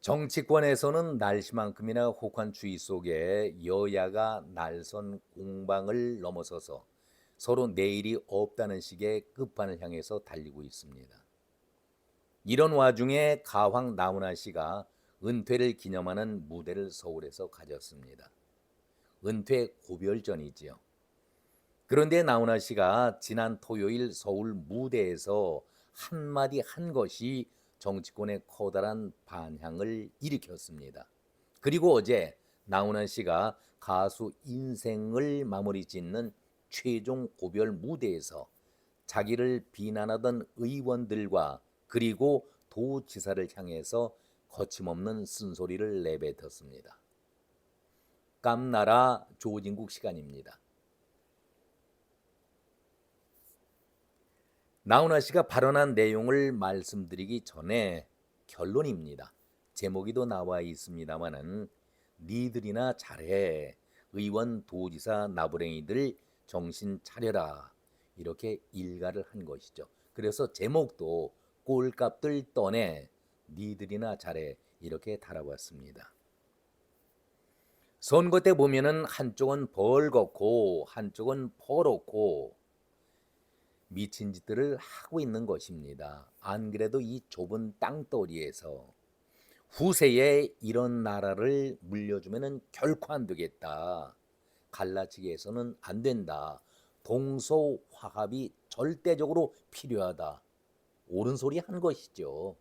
정치권에서는 날씨만큼이나 혹한 추위 속에 여야가 날선 공방을 넘어서서 서로 내일이 없다는 식의 끝판을 향해서 달리고 있습니다. 이런 와중에 가왕 나훈아 씨가 은퇴를 기념하는 무대를 서울에서 가졌습니다. 은퇴 고별전이지요. 그런데 나훈아 씨가 지난 토요일 서울 무대에서 한마디 한 것이 정치권의 커다란 반향을 일으켰습니다. 그리고 어제 나훈아 씨가 가수 인생을 마무리 짓는 최종 고별 무대에서 자기를 비난하던 의원들과 그리고 도지사를 향해서 거침없는 쓴소리를 내뱉었습니다. 깜나라 조진국 시간입니다. 나훈아 씨가 발언한 내용을 말씀드리기 전에 결론입니다. 제목이도 나와 있습니다마는 니들이나 잘해. 의원 도지사 나부랭이들 정신 차려라. 이렇게 일가를 한 것이죠. 그래서 제목도 꼴값들 떠내 니들이나 잘해 이렇게 달아봤습니다. 선거 때 보면은 한쪽은 벌겋고 한쪽은 퍼렇고 미친 짓들을 하고 있는 것입니다. 안 그래도 이 좁은 땅덩어리에서 후세에 이런 나라를 물려주면 결코 안 되겠다. 갈라치기 해서는 안 된다. 동서화합이 절대적으로 필요하다. 옳은 소리 한 것이죠.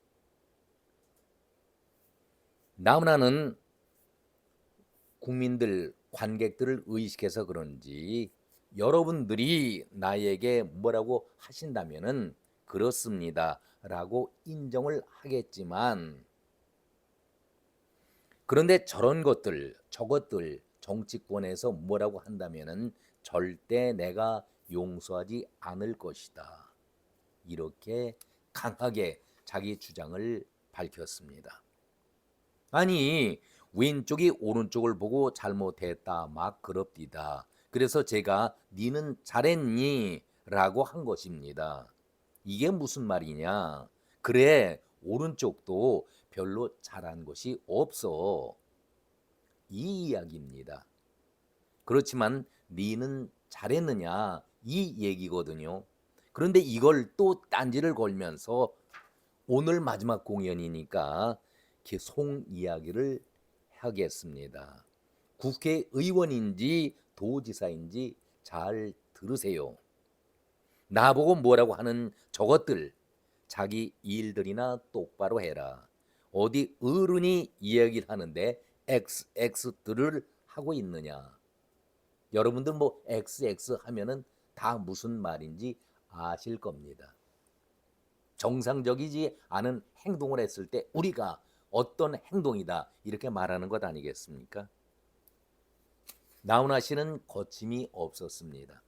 나무나는 국민들, 관객들을 의식해서 그런지 여러분들이 나에게 뭐라고 하신다면은 그렇습니다. 라고 인정을 하겠지만 그런데 저런 것들, 저것들 정치권에서 뭐라고 한다면은 절대 내가 용서하지 않을 것이다. 이렇게 강하게 자기 주장을 밝혔습니다. 아니 왼쪽이 오른쪽을 보고 잘못했다 막 그럽디다. 그래서 제가 니는 잘했니? 라고 한 것입니다. 이게 무슨 말이냐? 그래 오른쪽도 별로 잘한 것이 없어. 이 이야기입니다. 그렇지만 니는 잘했느냐? 이 얘기거든요. 그런데 이걸 또 딴지를 걸면서 오늘 마지막 공연이니까 이렇게 송 이야기를 하겠습니다. 국회의원인지 도지사인지 잘 들으세요. 나보고 뭐라고 하는 저것들 자기 일들이나 똑바로 해라. 어디 어른이 이야기를 하는데 XX들을 하고 있느냐. 여러분들 뭐 XX 하면은 다 무슨 말인지 아실 겁니다. 정상적이지 않은 행동을 했을 때 우리가 어떤 행동이다 이렇게 말하는 것 아니겠습니까? 나훈아 씨는 거침이 없었습니다.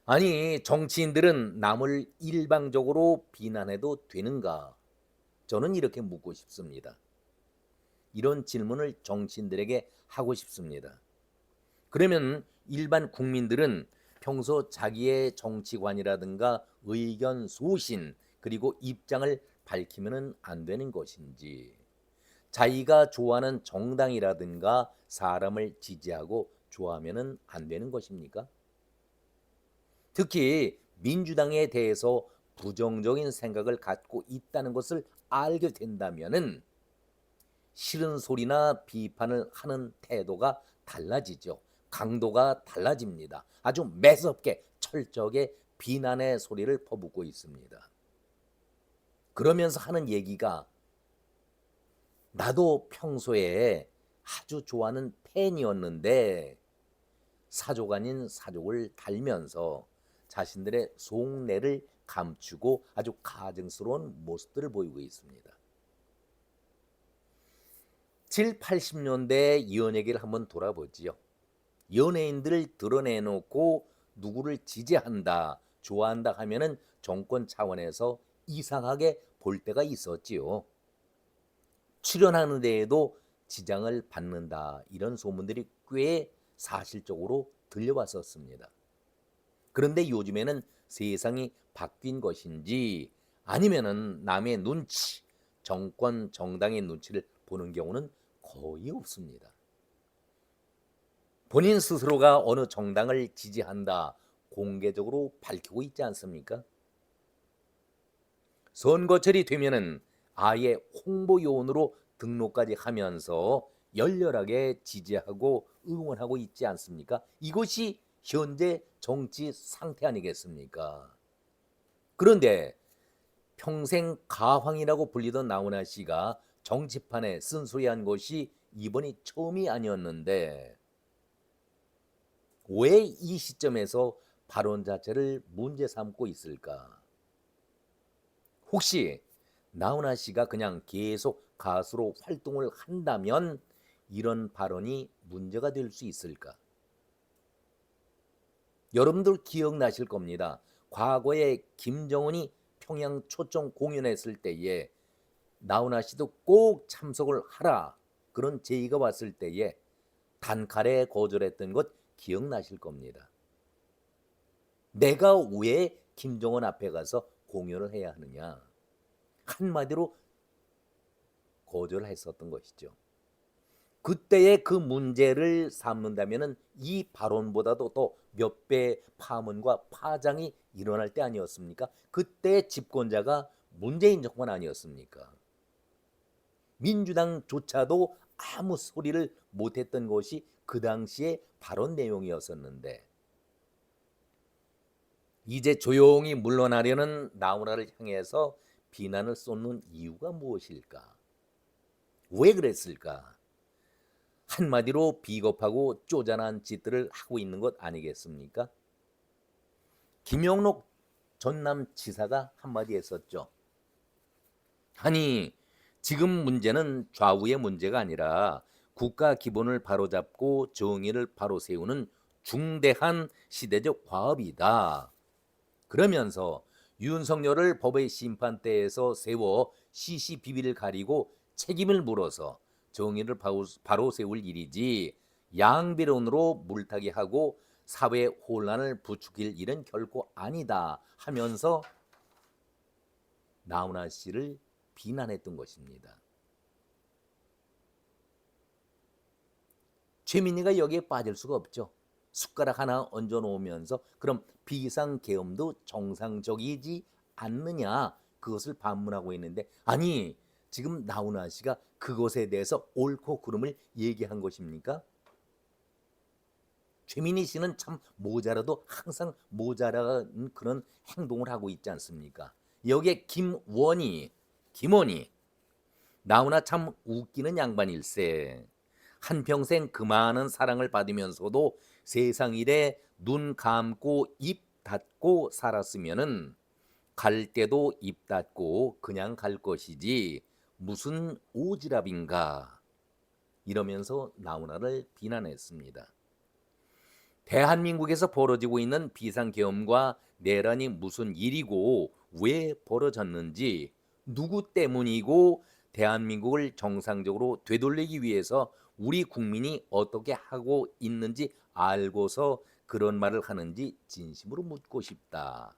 아니 정치인들은 남을 일방적으로 비난해도 되는가? 저는 이렇게 묻고 싶습니다. 이런 질문을 정치인들에게 하고 싶습니다. 그러면 일반 국민들은 평소 자기의 정치관이라든가 의견 소신 그리고 입장을 밝히면 안 되는 것인지 자기가 좋아하는 정당이라든가 사람을 지지하고 좋아하면 안 되는 것입니까? 특히 민주당에 대해서 부정적인 생각을 갖고 있다는 것을 알게 된다면은 싫은 소리나 비판을 하는 태도가 달라지죠. 강도가 달라집니다. 아주 매섭게 철저하게 비난의 소리를 퍼붓고 있습니다. 그러면서 하는 얘기가 나도 평소에 아주 좋아하는 팬이었는데 사족 아닌 사족을 달면서 자신들의 속내를 감추고 아주 가증스러운 모습들을 보이고 있습니다. 7, 80년대 연예계를 한번 돌아보지요. 연예인들을 드러내놓고 누구를 지지한다, 좋아한다 하면은 정권 차원에서 이상하게 볼 때가 있었지요. 출연하는 데에도 지장을 받는다 이런 소문들이 꽤 사실적으로 들려왔었습니다. 그런데 요즘에는 세상이 바뀐 것인지 아니면은 남의 눈치, 정권, 정당의 눈치를 보는 경우는 거의 없습니다. 본인 스스로가 어느 정당을 지지한다 공개적으로 밝히고 있지 않습니까? 선거철이 되면은 아예 홍보 요원으로 등록까지 하면서 열렬하게 지지하고 응원하고 있지 않습니까? 이것이 현재 정치 상태 아니겠습니까? 그런데 평생 가황이라고 불리던 나훈아 씨가 정치판에 쓴소리한 것이 이번이 처음이 아니었는데 왜 이 시점에서 발언 자체를 문제 삼고 있을까? 혹시 나훈아 씨가 그냥 계속 가수로 활동을 한다면 이런 발언이 문제가 될 수 있을까? 여러분들 기억나실 겁니다. 과거에 김정은이 평양 초청 공연했을 때에 나훈아 씨도 꼭 참석을 하라 그런 제의가 왔을 때에 단칼에 거절했던 것 기억나실 겁니다. 내가 왜 김정은 앞에 가서 공연을 해야 하느냐? 한마디로 거절했었던 것이죠. 그때의 그 문제를 삼는다면 이 발언보다도 또 몇 배 파문과 파장이 일어날 때 아니었습니까? 그때 집권자가 문재인 정권 아니었습니까? 민주당조차도 아무 소리를 못했던 것이 그 당시의 발언 내용이었었는데 이제 조용히 물러나려는 나훈아를 향해서 비난을 쏟는 이유가 무엇일까? 왜 그랬을까? 한마디로 비겁하고 쪼잔한 짓들을 하고 있는 것 아니겠습니까? 김영록 전남지사가 한마디 했었죠. 아니, 지금 문제는 좌우의 문제가 아니라 국가 기본을 바로잡고 정의를 바로 세우는 중대한 시대적 과업이다. 그러면서 윤석열을 법의 심판대에서 세워 시시비비를 가리고 책임을 물어서 정의를 바로 세울 일이지 양비론으로 물타기하고 사회 혼란을 부추길 일은 결코 아니다 하면서 나훈아 씨를 비난했던 것입니다. 최민희가 여기에 빠질 수가 없죠. 숟가락 하나 얹어 놓으면서 그럼 비상계엄도 정상적이지 않느냐 그것을 반문하고 있는데 아니 지금 나훈아 씨가 그것에 대해서 옳고 그름을 얘기한 것입니까? 최민희 씨는 참 모자라도 항상 모자란 그런 행동을 하고 있지 않습니까? 여기에 김원희 나훈아 참 웃기는 양반일세. 한평생 그 많은 사랑을 받으면서도 세상 일에 눈 감고 입 닫고 살았으면은 갈 때도 입 닫고 그냥 갈 것이지 무슨 오지랖인가 이러면서 나훈아를 비난했습니다. 대한민국에서 벌어지고 있는 비상계엄과 내란이 무슨 일이고 왜 벌어졌는지 누구 때문이고 대한민국을 정상적으로 되돌리기 위해서 우리 국민이 어떻게 하고 있는지 알고서 그런 말을 하는지 진심으로 묻고 싶다.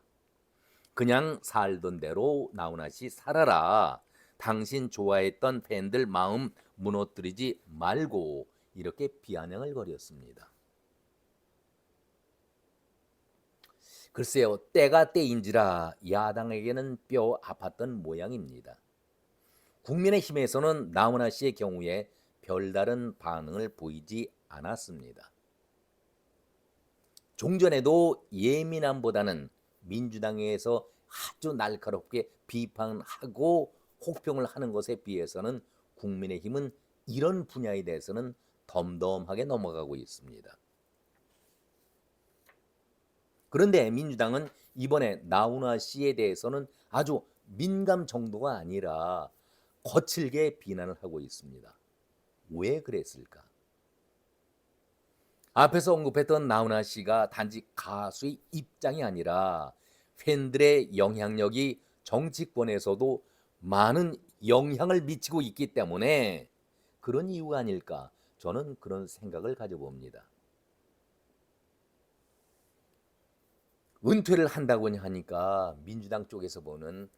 그냥 살던 대로 나훈아 씨 살아라. 당신 좋아했던 팬들 마음 무너뜨리지 말고 이렇게 비아냥을 거렸습니다. 글쎄요, 때가 때인지라 야당에게는 뼈 아팠던 모양입니다. 국민의힘에서는 나훈아 씨의 경우에 별다른 반응을 보이지 않았습니다. 종전에도 예민함보다는 민주당에서 아주 날카롭게 비판하고 혹평을 하는 것에 비해서는 국민의힘은 이런 분야에 대해서는 덤덤하게 넘어가고 있습니다. 그런데 민주당은 이번에 나훈아 씨에 대해서는 아주 민감 정도가 아니라 거칠게 비난을 하고 있습니다. 왜 그랬을까? 앞에서 언급했던 나훈아 씨가 단지 가수의 입장이 아니라 팬들의 영향력이 정치권에서도 많은 영향을 미치고 있기 때문에 그런 이유가 아닐까 저는 그런 생각을 가져봅니다. 은퇴를 한다고 하니까 민주당 쪽에서 보는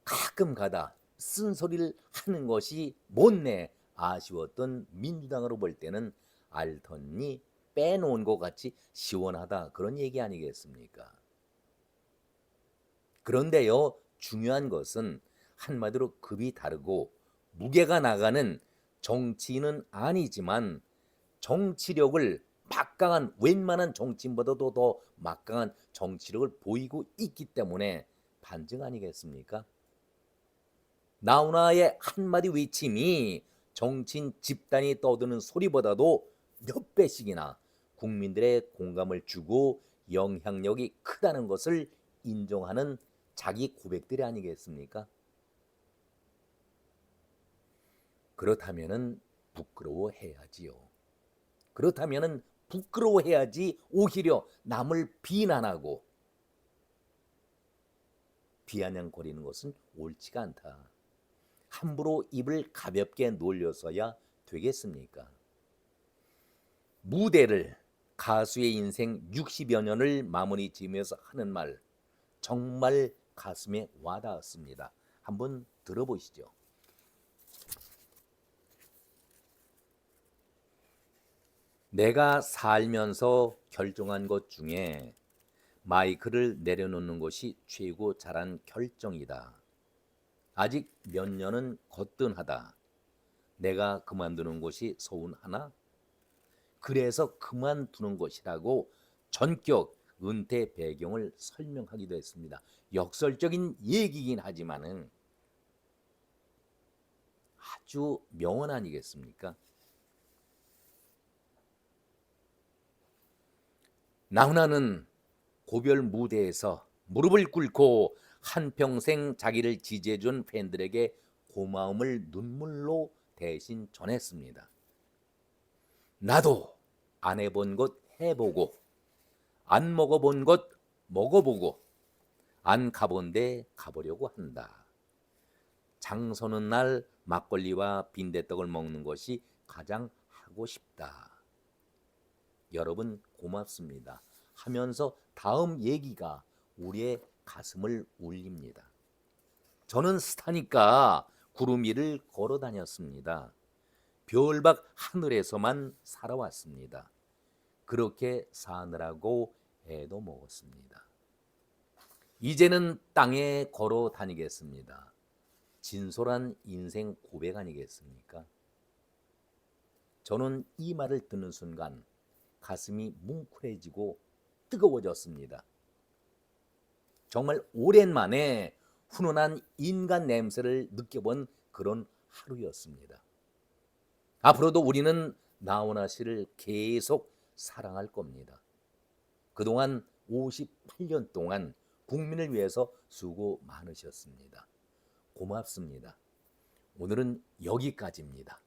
가끔 가다 쓴소리를 하는 것이 못내 아쉬웠던 민주당으로 볼 때는 알턴이 빼놓은 것 같이 시원하다, 그런 얘기 아니겠습니까? 그런데요, 중요한 것은 한마디로 급이 다르고 무게가 나가는 정치인은 아니지만 정치력을 막강한, 웬만한 정치인보다도 더 막강한 정치력을 보이고 있기 때문에 반증 아니겠습니까? 나훈아의 한마디 외침이 정치인 집단이 떠드는 소리보다도 몇 배씩이나 국민들의 공감을 주고 영향력이 크다는 것을 인정하는 자기 고백들이 아니겠습니까? 그렇다면은 부끄러워해야지요. 그렇다면은 부끄러워해야지 오히려 남을 비난하고 비아냥거리는 것은 옳지가 않다. 함부로 입을 가볍게 놀려서야 되겠습니까? 무대를, 가수의 인생 60여 년을 마무리 지으면서 하는 말, 정말 가슴에 와닿았습니다. 한번 들어보시죠. 내가 살면서 결정한 것 중에 마이크를 내려놓는 것이 최고 잘한 결정이다. 아직 몇 년은 거뜬하다. 내가 그만두는 것이 서운하나? 그래서 그만두는 것이라고 전격 은퇴 배경을 설명하기도 했습니다. 역설적인 얘기긴 하지만은 아주 명언 아니겠습니까? 나훈아는 고별 무대에서 무릎을 꿇고 한평생 자기를 지지해준 팬들에게 고마움을 눈물로 대신 전했습니다. 나도 안 해본 것 해보고, 안 먹어본 것 먹어보고, 안 가본 데 가보려고 한다. 장 서는 날 막걸리와 빈대떡을 먹는 것이 가장 하고 싶다. 여러분 고맙습니다 하면서 다음 얘기가 우리의 가슴을 울립니다. 저는 스타니까 구름 위를 걸어 다녔습니다. 별밖 하늘에서만 살아왔습니다. 그렇게 사느라고 애도 먹었습니다. 이제는 땅에 걸어 다니겠습니다. 진솔한 인생 고백 아니겠습니까? 저는 이 말을 듣는 순간 가슴이 뭉클해지고 뜨거워졌습니다. 정말 오랜만에 훈훈한 인간 냄새를 느껴본 그런 하루였습니다. 앞으로도 우리는 나훈아 씨를 계속 사랑할 겁니다. 그동안 58년 동안 국민을 위해서 수고 많으셨습니다. 고맙습니다. 오늘은 여기까지입니다.